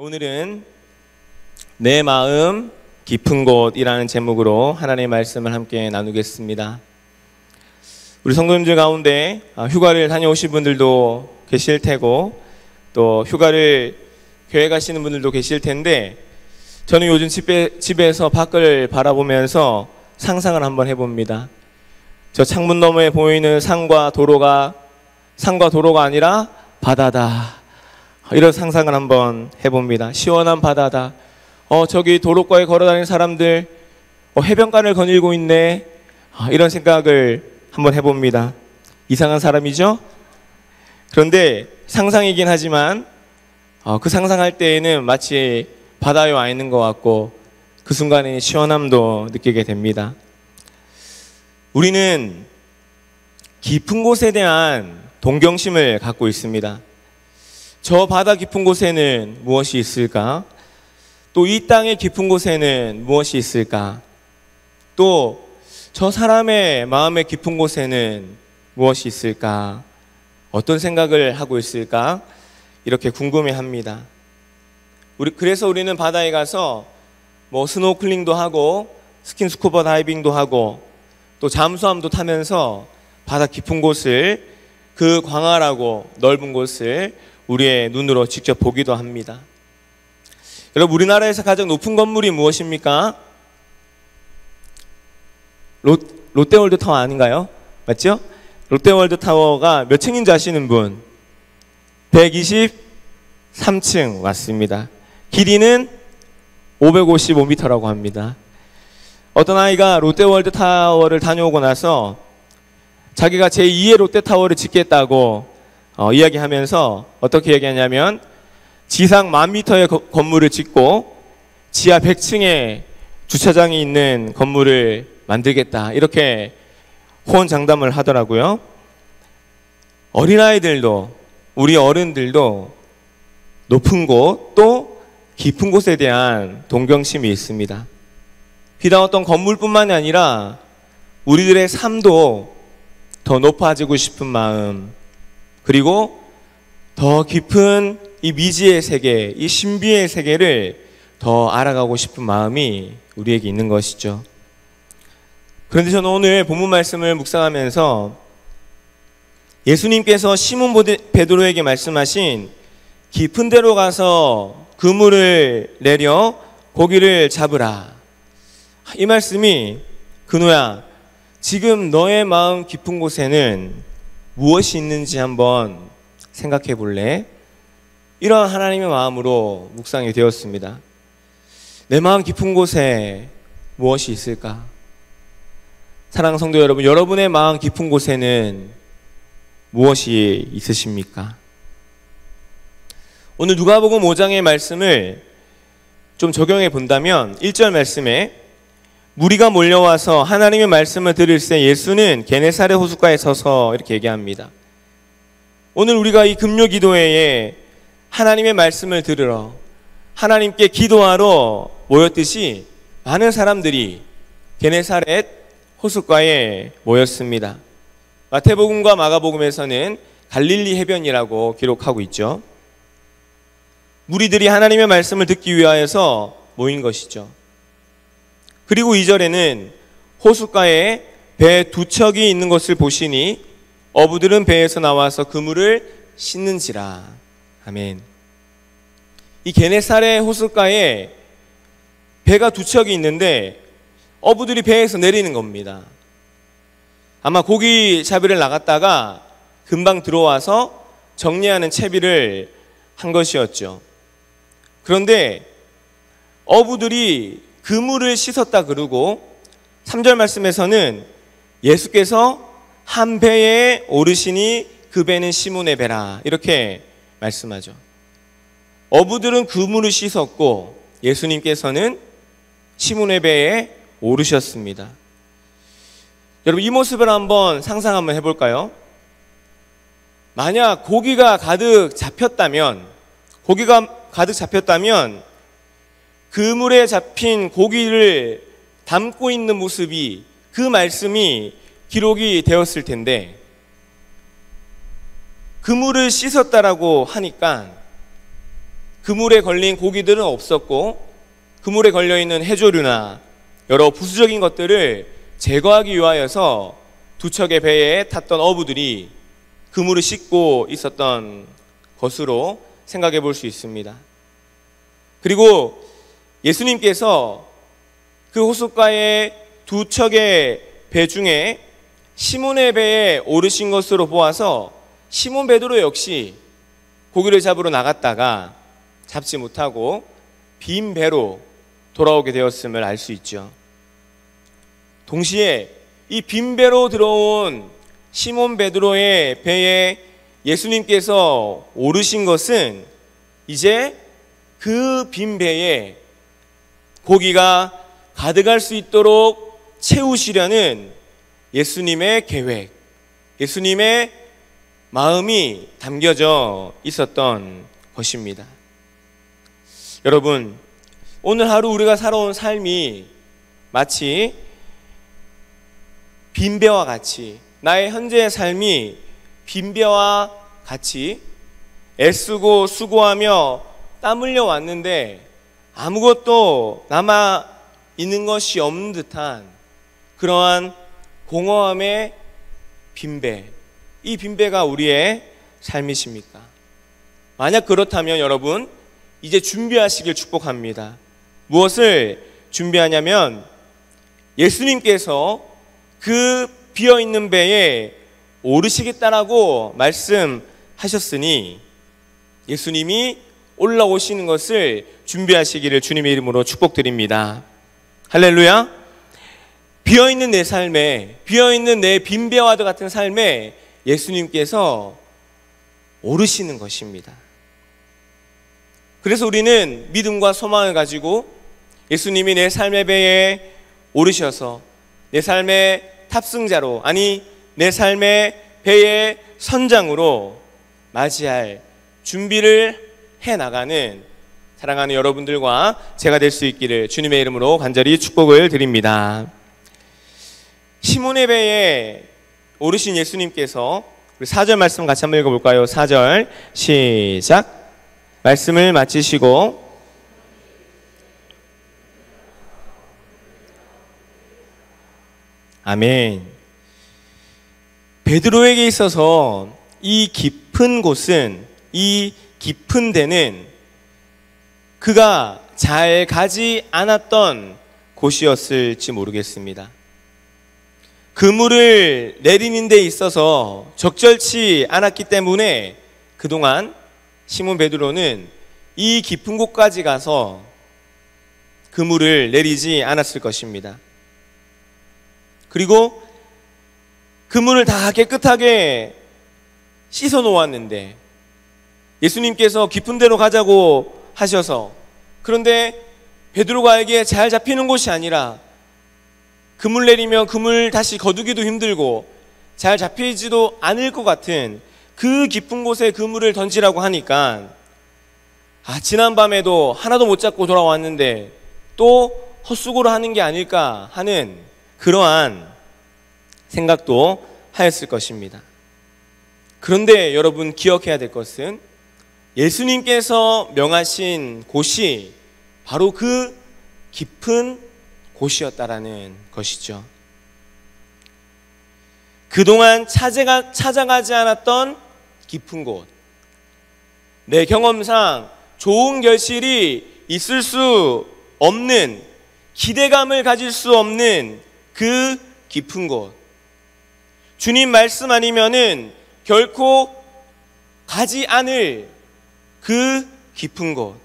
오늘은 내 마음 깊은 곳이라는 제목으로 하나님의 말씀을 함께 나누겠습니다. 우리 성도님들 가운데 휴가를 다녀오신 분들도 계실 테고 또 휴가를 교회 가시는 분들도 계실 텐데 저는 요즘 집에서 밖을 바라보면서 상상을 한번 해봅니다. 저 창문 너머에 보이는 산과 도로가 아니라 바다다. 이런 상상을 한번 해봅니다. 시원한 바다다. 저기 도로가에 걸어다니는 사람들 해변가를 거닐고 있네. 이런 생각을 한번 해봅니다. 이상한 사람이죠? 그런데 상상이긴 하지만 그 상상할 때에는 마치 바다에 와 있는 것 같고 그 순간에 시원함도 느끼게 됩니다. 우리는 깊은 곳에 대한 동경심을 갖고 있습니다. 저 바다 깊은 곳에는 무엇이 있을까? 또 이 땅의 깊은 곳에는 무엇이 있을까? 또 저 사람의 마음의 깊은 곳에는 무엇이 있을까? 어떤 생각을 하고 있을까? 이렇게 궁금해합니다. 그래서 우리는 바다에 가서 스노클링도 하고 스킨스쿠버 다이빙도 하고 또 잠수함도 타면서 바다 깊은 곳을, 그 광활하고 넓은 곳을 우리의 눈으로 직접 보기도 합니다. 여러분, 우리나라에서 가장 높은 건물이 무엇입니까? 롯데월드타워 아닌가요? 맞죠? 롯데월드타워가 몇 층인지 아시는 분? 123층 맞습니다. 길이는 555m라고 합니다. 어떤 아이가 롯데월드타워를 다녀오고 나서 자기가 제2의 롯데타워를 짓겠다고 이야기하면서 어떻게 얘기하냐면 지상 10,000m의 건물을 짓고 지하 100층의 주차장이 있는 건물을 만들겠다, 이렇게 호언장담을 하더라고요. 어린아이들도, 우리 어른들도 높은 곳 또 깊은 곳에 대한 동경심이 있습니다. 비단 어떤 건물뿐만이 아니라 우리들의 삶도 더 높아지고 싶은 마음, 그리고 더 깊은 이 미지의 세계, 이 신비의 세계를 더 알아가고 싶은 마음이 우리에게 있는 것이죠. 그런데 저는 오늘 본문 말씀을 묵상하면서 예수님께서 시몬 베드로에게 말씀하신 깊은 데로 가서 그물을 내려 고기를 잡으라, 이 말씀이 근호야, 지금 너의 마음 깊은 곳에는 무엇이 있는지 한번 생각해 볼래? 이런 하나님의 마음으로 묵상이 되었습니다. 내 마음 깊은 곳에 무엇이 있을까? 사랑하는 성도 여러분, 여러분의 마음 깊은 곳에는 무엇이 있으십니까? 오늘 누가복음 5장의 말씀을 좀 적용해 본다면 1절 말씀에 무리가 몰려와서 하나님의 말씀을 들을새 예수는 게네사렛 호숫가에 서서 이렇게 얘기합니다. 오늘 우리가 이 금요 기도회에 하나님의 말씀을 들으러, 하나님께 기도하러 모였듯이 많은 사람들이 게네사렛 호숫가에 모였습니다. 마태복음과 마가복음에서는 갈릴리 해변이라고 기록하고 있죠. 무리들이 하나님의 말씀을 듣기 위하여서 모인 것이죠. 그리고 2절에는 호숫가에 배 2척이 있는 것을 보시니 어부들은 배에서 나와서 그물을 씻는지라. 아멘. 이 게네사렛 호숫가에 배가 2척이 있는데 어부들이 배에서 내리는 겁니다. 아마 고기 잡이를 나갔다가 금방 들어와서 정리하는 채비를 한 것이었죠. 그런데 어부들이 그물을 씻었다 그러고 3절 말씀에서는 예수께서 한 배에 오르시니 그 배는 시몬의 배라, 이렇게 말씀하죠. 어부들은 그물을 씻었고 예수님께서는 시몬의 배에 오르셨습니다. 여러분, 이 모습을 한번 상상 한번 해볼까요? 만약 고기가 가득 잡혔다면 그물에 잡힌 고기를 담고 있는 모습이, 그 말씀이 기록이 되었을 텐데 그물을 씻었다라고 하니까 그물에 걸린 고기들은 없었고 그물에 걸려있는 해조류나 여러 부수적인 것들을 제거하기 위하여서 두 척의 배에 탔던 어부들이 그물을 씻고 있었던 것으로 생각해 볼 수 있습니다. 그리고 예수님께서 그 호숫가의 두 척의 배 중에 시몬의 배에 오르신 것으로 보아서 시몬 베드로 역시 고기를 잡으러 나갔다가 잡지 못하고 빈 배로 돌아오게 되었음을 알 수 있죠. 동시에 이 빈 배로 들어온 시몬 베드로의 배에 예수님께서 오르신 것은 이제 그 빈 배에 고기가 가득할 수 있도록 채우시려는 예수님의 계획, 예수님의 마음이 담겨져 있었던 것입니다. 여러분, 오늘 하루 우리가 살아온 삶이 마치 빈배와 같이, 나의 현재의 삶이 빈배와 같이 애쓰고 수고하며 땀 흘려 왔는데 아무것도 남아 있는 것이 없는 듯한 그러한 공허함의 빈배, 이 빈배가 우리의 삶이십니까? 만약 그렇다면 여러분, 이제 준비하시길 축복합니다. 무엇을 준비하냐면 예수님께서 그 비어있는 배에 오르시겠다라고 말씀하셨으니 예수님이 올라오시는 것을 준비하시기를 주님의 이름으로 축복드립니다. 할렐루야. 비어있는 내 삶에, 비어있는 내 빈배와 같은 삶에 예수님께서 오르시는 것입니다. 그래서 우리는 믿음과 소망을 가지고 예수님이 내 삶의 배에 오르셔서 내 삶의 탑승자로, 아니 내 삶의 배의 선장으로 맞이할 준비를 해나가는 사랑하는 여러분들과 제가 될 수 있기를 주님의 이름으로 간절히 축복을 드립니다. 시몬의 배에 오르신 예수님께서 우리 4절 말씀 같이 한번 읽어볼까요? 4절 시작. 말씀을 마치시고 아멘. 베드로에게 있어서 이 깊은 곳은, 이 깊은 데는 그가 잘 가지 않았던 곳이었을지 모르겠습니다. 그물을 내리는 데 있어서 적절치 않았기 때문에 그동안 시몬 베드로는 이 깊은 곳까지 가서 그물을 내리지 않았을 것입니다. 그리고 그물을 다 깨끗하게 씻어 놓았는데 예수님께서 깊은 데로 가자고 하셔서, 그런데 베드로가 알기에 잘 잡히는 곳이 아니라 그물 내리면 그물 다시 거두기도 힘들고 잘 잡히지도 않을 것 같은 그 깊은 곳에 그물을 던지라고 하니까 지난밤에도 하나도 못 잡고 돌아왔는데 또 헛수고를 하는 게 아닐까 하는 그러한 생각도 하였을 것입니다. 그런데 여러분 기억해야 될 것은 예수님께서 명하신 곳이 바로 그 깊은 곳이었다라는 것이죠. 그동안 찾아가지 않았던 깊은 곳, 내 경험상 좋은 결실이 있을 수 없는, 기대감을 가질 수 없는 그 깊은 곳, 주님 말씀 아니면은 결코 가지 않을 그 깊은 곳.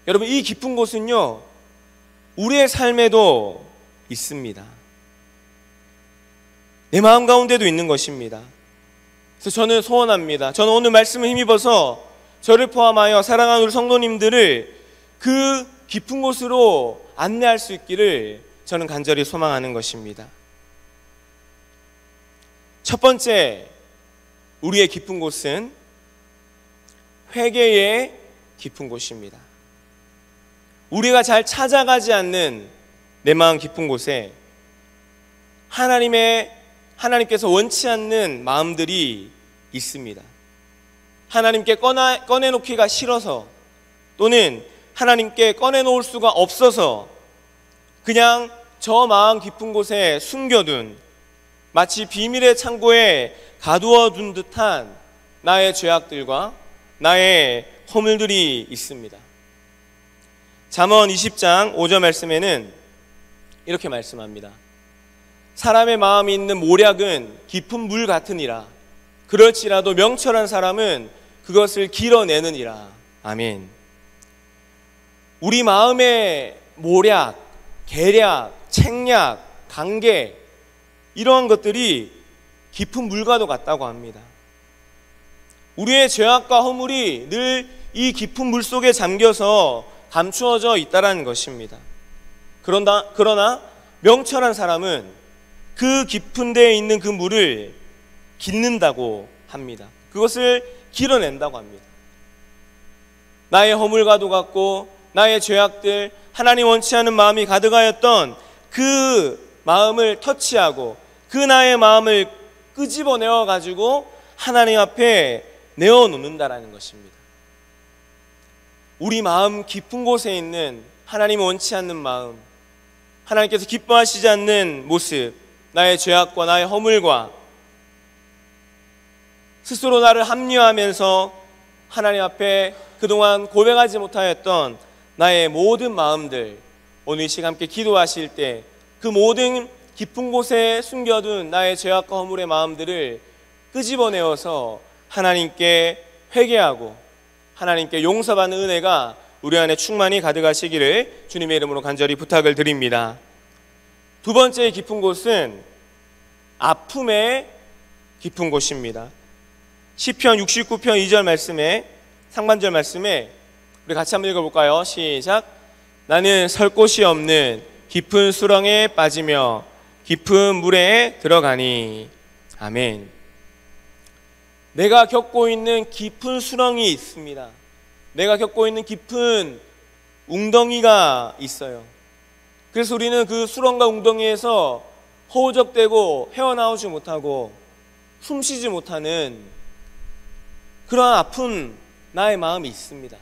여러분, 이 깊은 곳은요 우리의 삶에도 있습니다. 내 마음 가운데도 있는 것입니다. 그래서 저는 소원합니다. 저는 오늘 말씀을 힘입어서 저를 포함하여 사랑하는 우리 성도님들을 그 깊은 곳으로 안내할 수 있기를 저는 간절히 소망하는 것입니다. 첫 번째, 우리의 깊은 곳은 회개의 깊은 곳입니다. 우리가 잘 찾아가지 않는 내 마음 깊은 곳에 하나님께서 원치 않는 마음들이 있습니다. 하나님께 꺼내놓기가 싫어서, 또는 하나님께 꺼내놓을 수가 없어서 그냥 저 마음 깊은 곳에 숨겨둔, 마치 비밀의 창고에 가두어둔 듯한 나의 죄악들과 나의 허물들이 있습니다. 잠언 20장 5절 말씀에는 이렇게 말씀합니다. 사람의 마음이 있는 모략은 깊은 물 같으니라. 그럴지라도 명철한 사람은 그것을 길어내느니라. 아멘. 우리 마음의 모략, 계략, 책략, 관계, 이러한 것들이 깊은 물과도 같다고 합니다. 우리의 죄악과 허물이 늘 이 깊은 물 속에 잠겨서 감추어져 있다는 것입니다. 그러나 명철한 사람은 그 깊은 데에 있는 그 물을 깃는다고 합니다. 그것을 길어낸다고 합니다. 나의 허물과도 같고 나의 죄악들, 하나님 원치 않는 마음이 가득하였던 그 마음을 터치하고 그 나의 마음을 끄집어내어 가지고 하나님 앞에 내어놓는다라는 것입니다. 우리 마음 깊은 곳에 있는 하나님 원치 않는 마음, 하나님께서 기뻐하시지 않는 모습, 나의 죄악과 나의 허물과 스스로 나를 합리화하면서 하나님 앞에 그동안 고백하지 못하였던 나의 모든 마음들, 오늘 이 시간 함께 기도하실 때 그 모든 깊은 곳에 숨겨둔 나의 죄악과 허물의 마음들을 끄집어내어서 하나님께 회개하고 하나님께 용서받는 은혜가 우리 안에 충만히 가득하시기를 주님의 이름으로 간절히 부탁을 드립니다. 두 번째 깊은 곳은 아픔의 깊은 곳입니다. 시편 69편 2절 말씀에, 상반절 말씀에 우리 같이 한번 읽어볼까요? 시작. 나는 설 곳이 없는 깊은 수렁에 빠지며 깊은 물에 들어가니. 아멘. 내가 겪고 있는 깊은 수렁이 있습니다. 내가 겪고 있는 깊은 웅덩이가 있어요. 그래서 우리는 그 수렁과 웅덩이에서 허우적대고 헤어나오지 못하고 숨쉬지 못하는 그러한 아픈 나의 마음이 있습니다.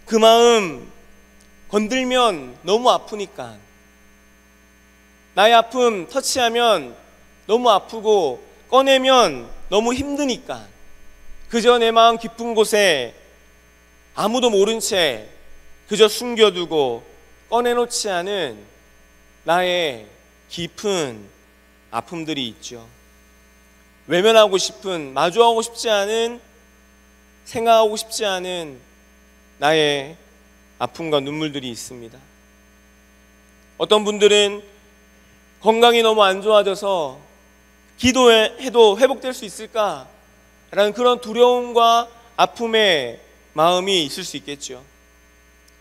그 마음 건들면 너무 아프니까, 나의 아픔 터치하면 너무 아프고 꺼내면 너무 힘드니까 그저 내 마음 깊은 곳에 아무도 모른 채 그저 숨겨두고 꺼내놓지 않은 나의 깊은 아픔들이 있죠. 외면하고 싶은, 마주하고 싶지 않은, 생각하고 싶지 않은 나의 아픔과 눈물들이 있습니다. 어떤 분들은 건강이 너무 안 좋아져서 기도해도 회복될 수 있을까라는 그런 두려움과 아픔의 마음이 있을 수 있겠죠.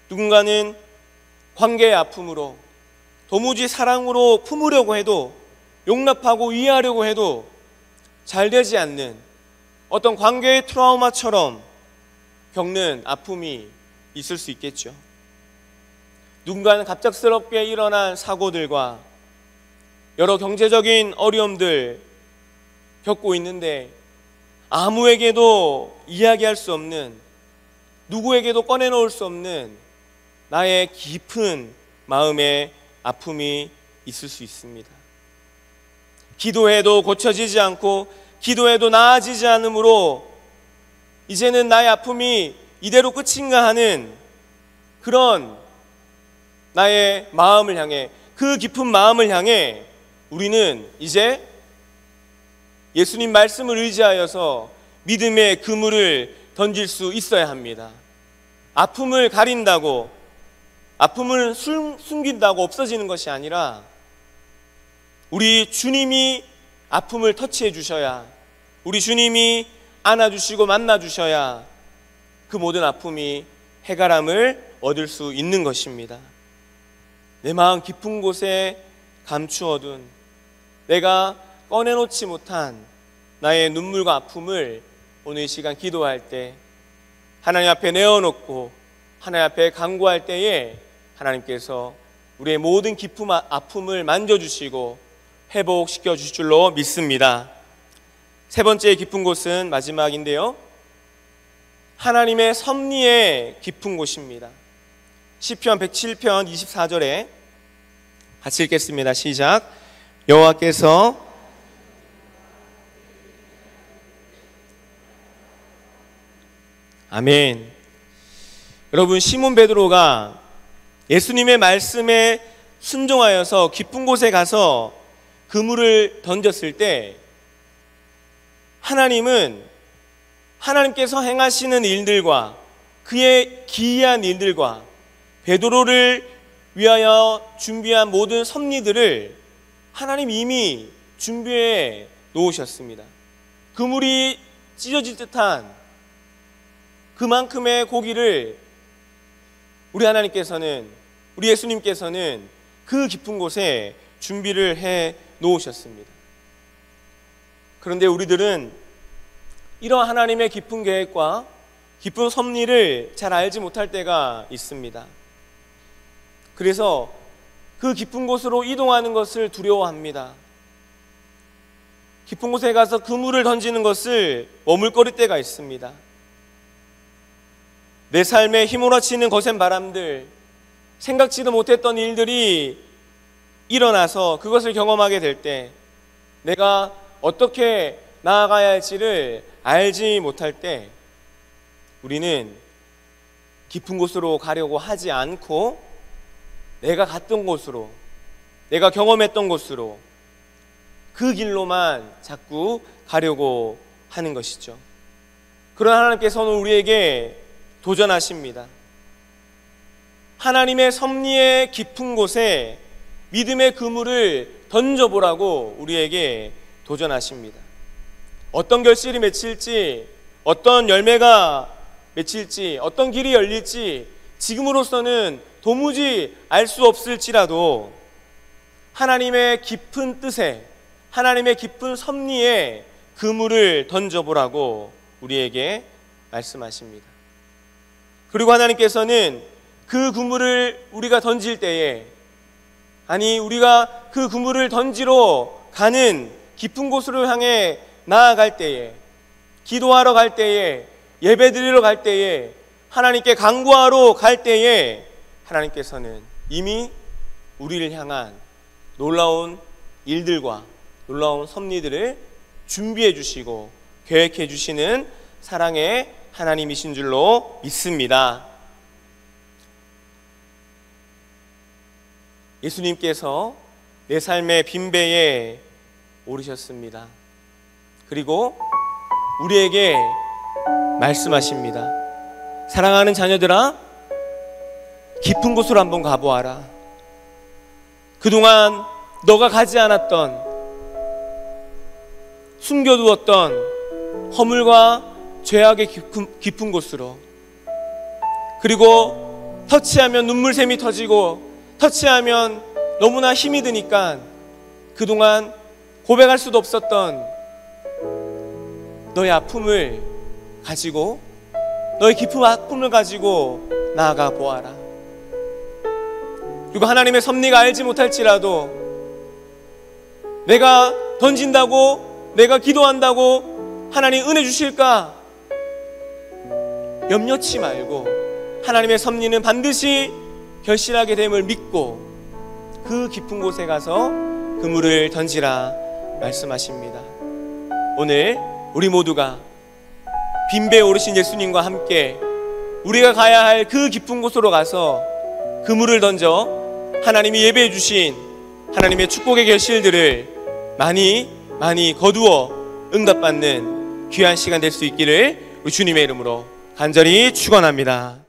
누군가는 관계의 아픔으로, 도무지 사랑으로 품으려고 해도, 용납하고 이해하려고 해도 잘 되지 않는 어떤 관계의 트라우마처럼 겪는 아픔이 있을 수 있겠죠. 누군가는 갑작스럽게 일어난 사고들과 여러 경제적인 어려움들 겪고 있는데 아무에게도 이야기할 수 없는, 누구에게도 꺼내놓을 수 없는 나의 깊은 마음의 아픔이 있을 수 있습니다. 기도해도 고쳐지지 않고 기도해도 나아지지 않으므로 이제는 나의 아픔이 이대로 끝인가 하는 그런 나의 마음을 향해, 그 깊은 마음을 향해 우리는 이제 예수님 말씀을 의지하여서 믿음의 그물을 던질 수 있어야 합니다. 아픔을 가린다고, 아픔을 숨긴다고 없어지는 것이 아니라 우리 주님이 아픔을 터치해 주셔야, 우리 주님이 안아주시고 만나주셔야 그 모든 아픔이 해결함을 얻을 수 있는 것입니다. 내 마음 깊은 곳에 감추어둔, 내가 꺼내놓지 못한 나의 눈물과 아픔을 오늘 이 시간 기도할 때 하나님 앞에 내어놓고 하나님 앞에 간구할 때에 하나님께서 우리의 모든 깊은 아픔을 만져주시고 회복시켜 주실 줄로 믿습니다. 세 번째 깊은 곳은 마지막인데요, 하나님의 섭리의 깊은 곳입니다. 시편 107편 24절에 같이 읽겠습니다. 시작. 여호와께서 아멘. 여러분, 시몬 베드로가 예수님의 말씀에 순종하여서 깊은 곳에 가서 그물을 던졌을 때 하나님께서 행하시는 일들과 그의 기이한 일들과 베드로를 위하여 준비한 모든 섭리들을 하나님 이미 준비해 놓으셨습니다. 그물이 찢어질 듯한 그만큼의 고기를 우리 예수님께서는 그 깊은 곳에 준비를 해 놓으셨습니다. 그런데 우리들은 이러한 하나님의 깊은 계획과 깊은 섭리를 잘 알지 못할 때가 있습니다. 그래서 그 깊은 곳으로 이동하는 것을 두려워합니다. 깊은 곳에 가서 그물을 던지는 것을 머물거릴 때가 있습니다. 내 삶에 휘몰아치는 거센 바람들, 생각지도 못했던 일들이 일어나서 그것을 경험하게 될 때 내가 어떻게 나아가야 할지를 알지 못할 때 우리는 깊은 곳으로 가려고 하지 않고 내가 갔던 곳으로, 내가 경험했던 곳으로, 그 길로만 자꾸 가려고 하는 것이죠. 그러나 하나님께서는 우리에게 도전하십니다. 하나님의 섭리의 깊은 곳에 믿음의 그물을 던져보라고 우리에게 도전하십니다. 어떤 결실이 맺힐지, 어떤 열매가 맺힐지, 어떤 길이 열릴지 지금으로서는 도무지 알 수 없을지라도 하나님의 깊은 뜻에, 하나님의 깊은 섭리에 그물을 던져보라고 우리에게 말씀하십니다. 그리고 하나님께서는 그 그물을 우리가 던질 때에, 우리가 그 그물을 던지러 가는 깊은 곳으로 향해 나아갈 때에, 기도하러 갈 때에, 예배드리러 갈 때에, 하나님께 간구하러 갈 때에 하나님께서는 이미 우리를 향한 놀라운 일들과 놀라운 섭리들을 준비해 주시고 계획해 주시는 사랑의 하나님이신 줄로 믿습니다. 예수님께서 내 삶의 빈배에 오르셨습니다. 그리고 우리에게 말씀하십니다. 사랑하는 자녀들아, 깊은 곳으로 한번 가보아라. 그동안 너가 가지 않았던, 숨겨두었던 허물과 죄악의 깊은 곳으로, 그리고 터치하면 눈물샘이 터지고 터치하면 너무나 힘이 드니까 그동안 고백할 수도 없었던 너의 아픔을 가지고, 너의 깊은 아픔을 가지고 나아가 보아라. 그리고 하나님의 섭리가 알지 못할지라도 내가 던진다고, 내가 기도한다고 하나님 은혜 주실까 염려치 말고 하나님의 섭리는 반드시 결실하게 됨을 믿고 그 깊은 곳에 가서 그물을 던지라 말씀하십니다. 오늘 우리 모두가 빈배에 오르신 예수님과 함께 우리가 가야 할 그 깊은 곳으로 가서 그물을 던져 하나님이 예배해 주신 하나님의 축복의 결실들을 많이 거두어 응답받는 귀한 시간 될 수 있기를 우리 주님의 이름으로 간절히 축원합니다.